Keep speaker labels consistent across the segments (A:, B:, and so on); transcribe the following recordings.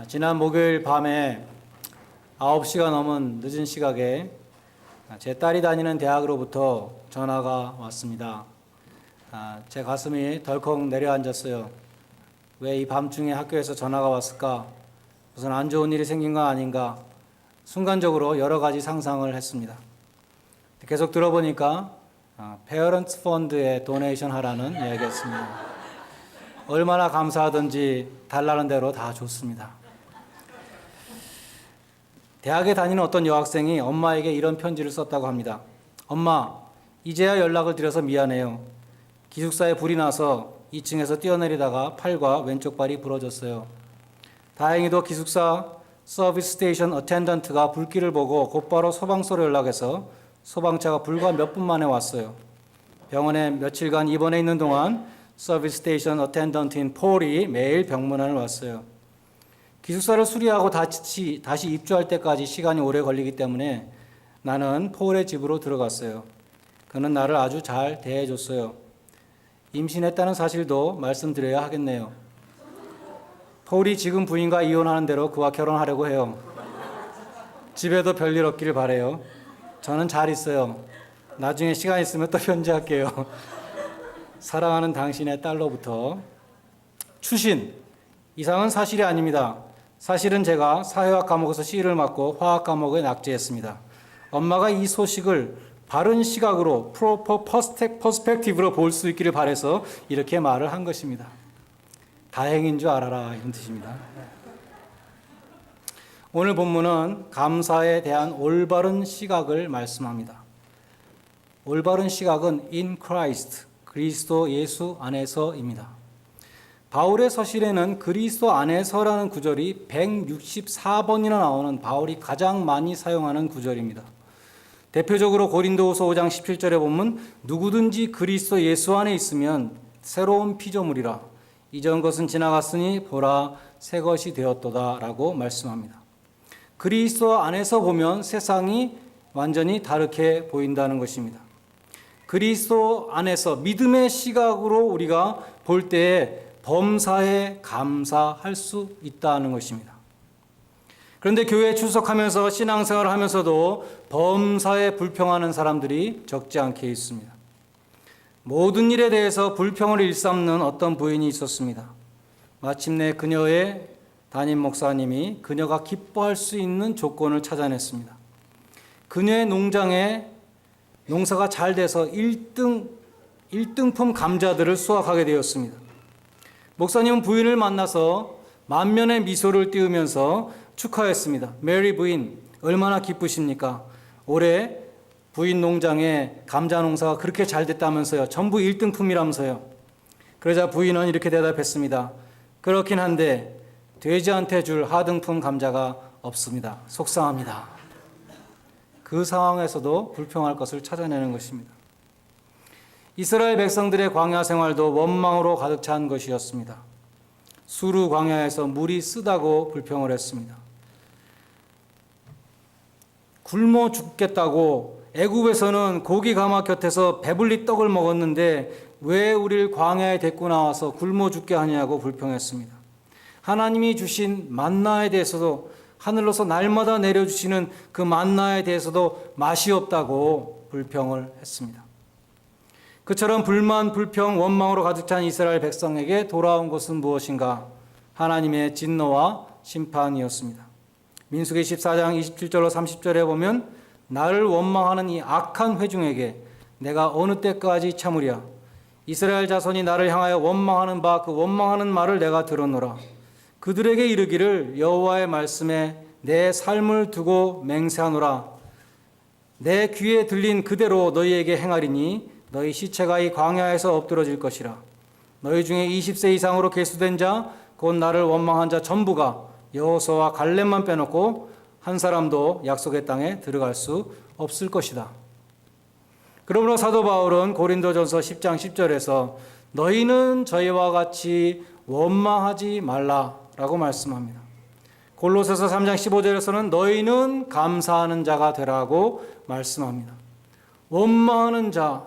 A: 지난 목요일 밤에 9시가 넘은 늦은 시각에 제 딸이 다니는 대학으로부터 전화가 왔습니다. 제 가슴이 덜컥 내려앉았어요. 왜 이 밤중에 학교에서 전화가 왔을까? 무슨 안 좋은 일이 생긴 건 아닌가? 순간적으로 여러 가지 상상을 했습니다. 계속 들어보니까 페어런츠 펀드에 도네이션 하라는 이야기였습니다. 얼마나 감사하든지 달라는 대로 다 좋습니다. 대학에 다니는 어떤 여학생이 엄마에게 이런 편지를 썼다고 합니다. 엄마, 이제야 연락을 드려서 미안해요. 기숙사에 불이 나서 2층에서 뛰어내리다가 팔과 왼쪽 발이 부러졌어요. 다행히도 기숙사 서비스 스테이션 어텐던트가 불길을 보고 곧바로 소방서로 연락해서 소방차가 불과 몇 분 만에 왔어요. 병원에 며칠간 입원해 있는 동안 서비스 스테이션 어텐던트인 폴이 매일 병문안을 왔어요. 기숙사를 수리하고 다시 입주할 때까지 시간이 오래 걸리기 때문에 나는 폴의 집으로 들어갔어요. 그는 나를 아주 잘 대해줬어요. 임신했다는 사실도 말씀드려야 하겠네요. 폴이 지금 부인과 이혼하는 대로 그와 결혼하려고 해요. 집에도 별일 없기를 바라요. 저는 잘 있어요. 나중에 시간 있으면 또 편지할게요. 사랑하는 당신의 딸로부터. 추신. 이상은 사실이 아닙니다. 사실은 제가 사회학 과목에서 C를 맡고 화학 과목에 낙제했습니다. 엄마가 이 소식을 바른 시각으로 proper perspective로 볼 수 있기를 바라서 이렇게 말을 한 것입니다. 다행인 줄 알아라 이런 뜻입니다. 오늘 본문은 감사에 대한 올바른 시각을 말씀합니다. 올바른 시각은 in Christ, 그리스도 예수 안에서입니다. 바울의 서신에는 그리스도 안에서라는 구절이 164번이나 나오는 바울이 가장 많이 사용하는 구절입니다. 대표적으로 고린도후서 5장 17절에 보면 누구든지 그리스도 예수 안에 있으면 새로운 피조물이라 이전 것은 지나갔으니 보라 새 것이 되었도다 라고 말씀합니다. 그리스도 안에서 보면 세상이 완전히 다르게 보인다는 것입니다. 그리스도 안에서 믿음의 시각으로 우리가 볼 때에 범사에 감사할 수 있다는 것입니다. 그런데 교회에 출석하면서 신앙생활을 하면서도 범사에 불평하는 사람들이 적지 않게 있습니다. 모든 일에 대해서 불평을 일삼는 어떤 부인이 있었습니다. 마침내 그녀의 담임 목사님이 그녀가 기뻐할 수 있는 조건을 찾아냈습니다. 그녀의 농장에 농사가 잘 돼서 1등품 감자들을 수확하게 되었습니다. 목사님은 부인을 만나서 만면의 미소를 띄우면서 축하했습니다. 메리 부인, 얼마나 기쁘십니까? 올해 부인 농장에 감자 농사가 그렇게 잘 됐다면서요. 전부 1등품이라면서요. 그러자 부인은 이렇게 대답했습니다. 그렇긴 한데 돼지한테 줄 하등품 감자가 없습니다. 속상합니다. 그 상황에서도 불평할 것을 찾아내는 것입니다. 이스라엘 백성들의 광야 생활도 원망으로 가득 찬 것이었습니다. 수르 광야에서 물이 쓰다고 불평을 했습니다. 굶어 죽겠다고 애굽에서는 고기 가마 곁에서 배불리 떡을 먹었는데 왜 우리를 광야에 데리고 나와서 굶어 죽게 하냐고 불평했습니다. 하나님이 주신 만나에 대해서도 하늘로서 날마다 내려주시는 그 만나에 대해서도 맛이 없다고 불평을 했습니다. 그처럼 불만, 불평, 원망으로 가득 찬 이스라엘 백성에게 돌아온 것은 무엇인가? 하나님의 진노와 심판이었습니다. 민수기 14장 27절로 30절에 보면 나를 원망하는 이 악한 회중에게 내가 어느 때까지 참으랴? 이스라엘 자손이 나를 향하여 원망하는 바 그 원망하는 말을 내가 들었노라. 그들에게 이르기를 여호와의 말씀에 내 삶을 두고 맹세하노라. 내 귀에 들린 그대로 너희에게 행하리니 너희 시체가 이 광야에서 엎드러질 것이라. 너희 중에 20세 이상으로 계수된 자 곧 나를 원망한 자 전부가 여호수아와 갈렙만 빼놓고 한 사람도 약속의 땅에 들어갈 수 없을 것이다. 그러므로 사도 바울은 고린도전서 10장 10절에서 너희는 저희와 같이 원망하지 말라라고 말씀합니다. 골로새서 3장 15절에서는 너희는 감사하는 자가 되라고 말씀합니다. 원망하는 자,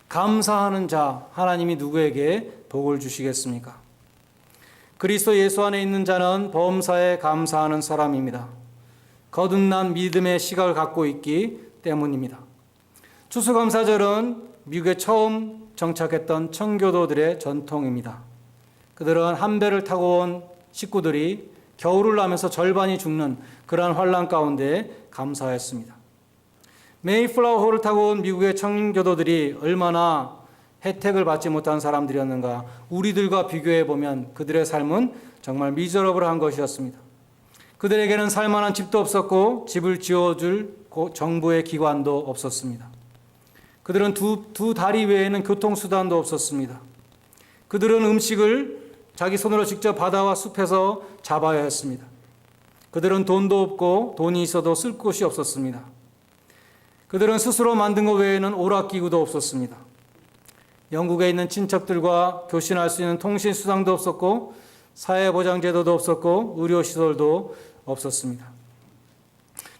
A: 감사하는 자, 하나님이 누구에게 복을 주시겠습니까? 그리스도 예수 안에 있는 자는 범사에 감사하는 사람입니다. 거듭난 믿음의 시각을 갖고 있기 때문입니다. 추수감사절은 미국에 처음 정착했던 청교도들의 전통입니다. 그들은 한 배를 타고 온 식구들이 겨울을 나면서 절반이 죽는 그러한 환란 가운데 감사했습니다. 메이플라워호를 타고 온 미국의 청교도들이 얼마나 혜택을 받지 못한 사람들이었는가. 우리들과 비교해 보면 그들의 삶은 정말 미저러블한 것이었습니다. 그들에게는 살만한 집도 없었고 집을 지어줄 정부의 기관도 없었습니다. 그들은 두 다리 외에는 교통수단도 없었습니다. 그들은 음식을 자기 손으로 직접 바다와 숲에서 잡아야 했습니다. 그들은 돈도 없고 돈이 있어도 쓸 곳이 없었습니다. 그들은 스스로 만든 것 외에는 오락기구도 없었습니다. 영국에 있는 친척들과 교신할 수 있는 통신수단도 없었고 사회보장제도도 없었고 의료시설도 없었습니다.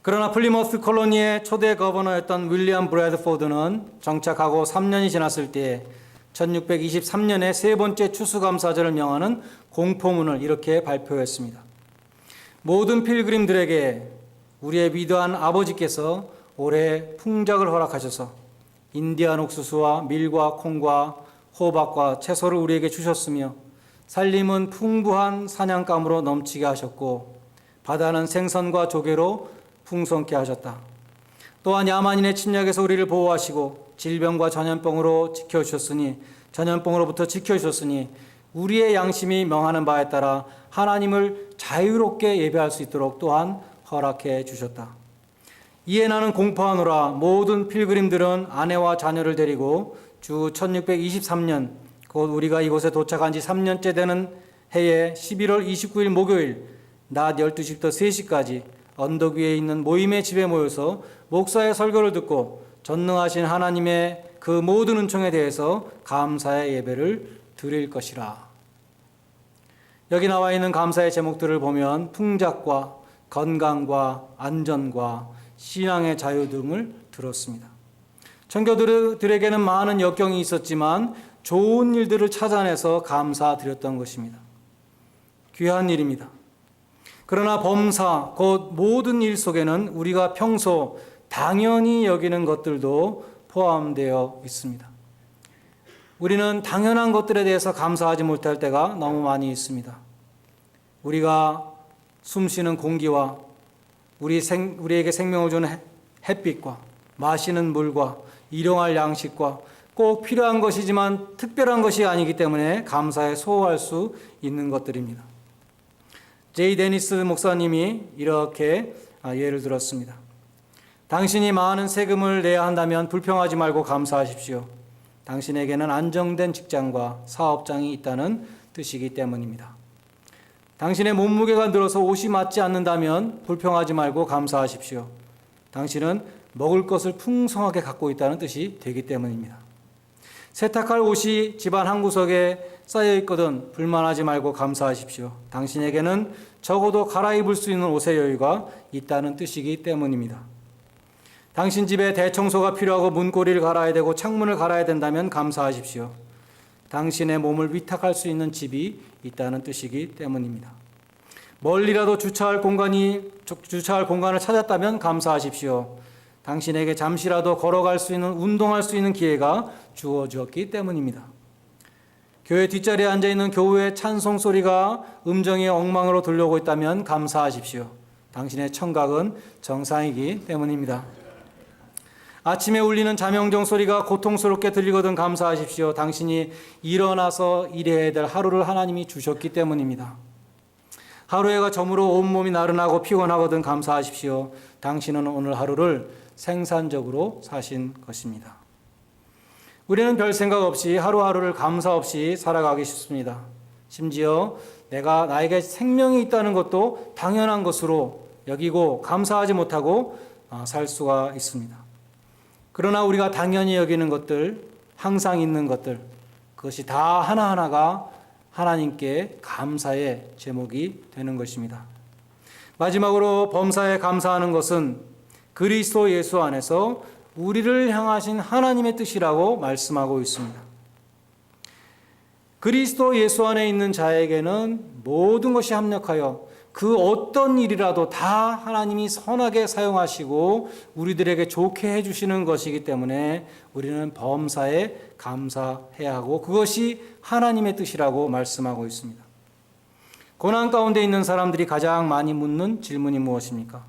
A: 그러나 플리머스 콜로니의 초대 거버너였던 윌리엄 브래드포드는 정착하고 3년이 지났을 때 1623년에 세 번째 추수감사절을 명하는 공포문을 이렇게 발표했습니다. 모든 필그림들에게 우리의 위대한 아버지께서 올해 풍작을 허락하셔서 인디안 옥수수와 밀과 콩과 호박과 채소를 우리에게 주셨으며 살림은 풍부한 사냥감으로 넘치게 하셨고 바다는 생선과 조개로 풍성케 하셨다. 또한 야만인의 침략에서 우리를 보호하시고 질병과 전염병으로부터 지켜주셨으니 우리의 양심이 명하는 바에 따라 하나님을 자유롭게 예배할 수 있도록 또한 허락해 주셨다. 이에 나는 공포하노라. 모든 필그림들은 아내와 자녀를 데리고 주 1623년 곧 우리가 이곳에 도착한 지 3년째 되는 해에 11월 29일 목요일 낮 12시부터 3시까지 언덕 위에 있는 모임의 집에 모여서 목사의 설교를 듣고 전능하신 하나님의 그 모든 은총에 대해서 감사의 예배를 드릴 것이라. 여기 나와 있는 감사의 제목들을 보면 풍작과 건강과 안전과 신앙의 자유 등을 들었습니다. 청교도들에게는 많은 역경이 있었지만 좋은 일들을 찾아내서 감사드렸던 것입니다. 귀한 일입니다. 그러나 범사, 곧 모든 일 속에는 우리가 평소 당연히 여기는 것들도 포함되어 있습니다. 우리는 당연한 것들에 대해서 감사하지 못할 때가 너무 많이 있습니다. 우리가 숨쉬는 공기와 우리에게 생명을 주는 햇빛과 마시는 물과 일용할 양식과 꼭 필요한 것이지만 특별한 것이 아니기 때문에 감사에 소홀할 수 있는 것들입니다. 제이 데니스 목사님이 이렇게 예를 들었습니다. 당신이 많은 세금을 내야 한다면 불평하지 말고 감사하십시오. 당신에게는 안정된 직장과 사업장이 있다는 뜻이기 때문입니다. 당신의 몸무게가 늘어서 옷이 맞지 않는다면 불평하지 말고 감사하십시오. 당신은 먹을 것을 풍성하게 갖고 있다는 뜻이 되기 때문입니다. 세탁할 옷이 집안 한 구석에 쌓여 있거든 불만하지 말고 감사하십시오. 당신에게는 적어도 갈아입을 수 있는 옷의 여유가 있다는 뜻이기 때문입니다. 당신 집에 대청소가 필요하고 문고리를 갈아야 되고 창문을 갈아야 된다면 감사하십시오. 당신의 몸을 위탁할 수 있는 집이 있다는 뜻이기 때문입니다. 멀리라도 주차할 공간을 찾았다면 감사하십시오. 당신에게 잠시라도 걸어갈 수 있는, 운동할 수 있는 기회가 주어졌기 때문입니다. 교회 뒷자리에 앉아있는 교우의 찬송 소리가 음정의 엉망으로 들려오고 있다면 감사하십시오. 당신의 청각은 정상이기 때문입니다. 아침에 울리는 자명종 소리가 고통스럽게 들리거든 감사하십시오. 당신이 일어나서 일해야 될 하루를 하나님이 주셨기 때문입니다. 하루해가 저물어 온몸이 나른하고 피곤하거든 감사하십시오. 당신은 오늘 하루를 생산적으로 사신 것입니다. 우리는 별 생각 없이 하루하루를 감사 없이 살아가기 쉽습니다. 심지어 나에게 생명이 있다는 것도 당연한 것으로 여기고 감사하지 못하고 살 수가 있습니다. 그러나 우리가 당연히 여기는 것들, 항상 있는 것들, 그것이 다 하나하나가 하나님께 감사의 제목이 되는 것입니다. 마지막으로 범사에 감사하는 것은 그리스도 예수 안에서 우리를 향하신 하나님의 뜻이라고 말씀하고 있습니다. 그리스도 예수 안에 있는 자에게는 모든 것이 합력하여 그 어떤 일이라도 다 하나님이 선하게 사용하시고 우리들에게 좋게 해주시는 것이기 때문에 우리는 범사에 감사해야 하고 그것이 하나님의 뜻이라고 말씀하고 있습니다. 고난 가운데 있는 사람들이 가장 많이 묻는 질문이 무엇입니까?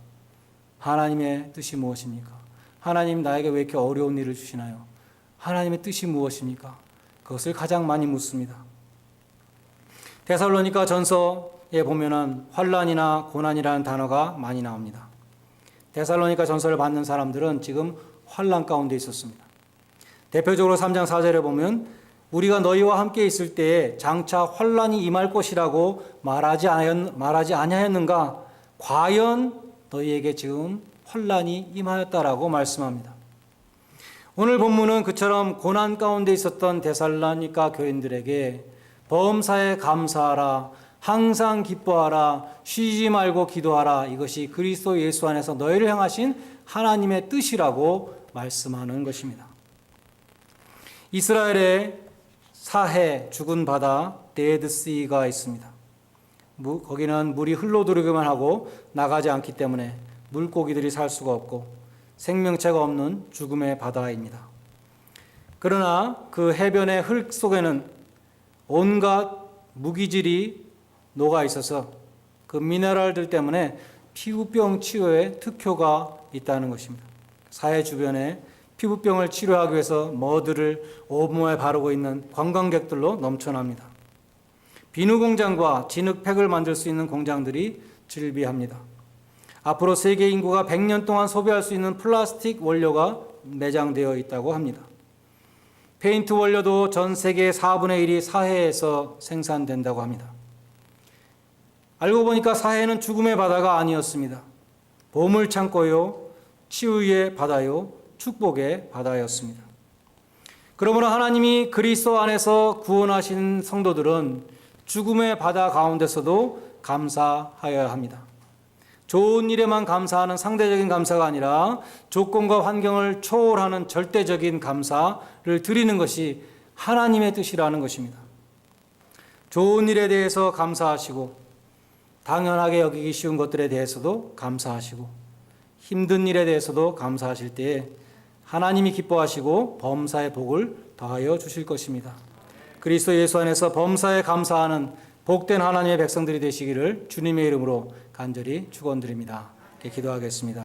A: 하나님의 뜻이 무엇입니까? 하나님 나에게 왜 이렇게 어려운 일을 주시나요? 하나님의 뜻이 무엇입니까? 그것을 가장 많이 묻습니다. 데살로니가 전서에 보면은 환난이나 고난이라는 단어가 많이 나옵니다. 데살로니가 전서를 받는 사람들은 지금 환난 가운데 있었습니다. 대표적으로 3장 4절에 보면 우리가 너희와 함께 있을 때에 장차 환난이 임할 것이라고 말하지 아니하였는가? 과연 너희에게 지금 환난이 임하였다라고 말씀합니다. 오늘 본문은 그처럼 고난 가운데 있었던 데살로니가 교인들에게 범사에 감사하라, 항상 기뻐하라, 쉬지 말고 기도하라, 이것이 그리스도 예수 안에서 너희를 향하신 하나님의 뜻이라고 말씀하는 것입니다. 이스라엘의 사해, 죽은 바다, 데드시가 있습니다. 거기는 물이 흘러들어오기만 하고 나가지 않기 때문에 물고기들이 살 수가 없고 생명체가 없는 죽음의 바다입니다. 그러나 그 해변의 흙 속에는 온갖 무기질이 녹아 있어서 그 미네랄들 때문에 피부병 치료에 특효가 있다는 것입니다. 사해 주변에 피부병을 치료하기 위해서 머드를 온몸에 바르고 있는 관광객들로 넘쳐납니다. 비누 공장과 진흙팩을 만들 수 있는 공장들이 즐비합니다. 앞으로 세계 인구가 100년 동안 소비할 수 있는 플라스틱 원료가 매장되어 있다고 합니다. 페인트 원료도 전 세계의 4분의 1이 사해에서 생산된다고 합니다. 알고 보니까 사해는 죽음의 바다가 아니었습니다. 보물 창고요, 치유의 바다요, 축복의 바다였습니다. 그러므로 하나님이 그리스도 안에서 구원하신 성도들은 죽음의 바다 가운데서도 감사하여야 합니다. 좋은 일에만 감사하는 상대적인 감사가 아니라 조건과 환경을 초월하는 절대적인 감사를 드리는 것이 하나님의 뜻이라는 것입니다. 좋은 일에 대해서 감사하시고 당연하게 여기기 쉬운 것들에 대해서도 감사하시고 힘든 일에 대해서도 감사하실 때에 하나님이 기뻐하시고 범사의 복을 더하여 주실 것입니다. 그리스도 예수 안에서 범사에 감사하는 복된 하나님의 백성들이 되시기를 주님의 이름으로 간절히 축원드립니다. 기도하겠습니다.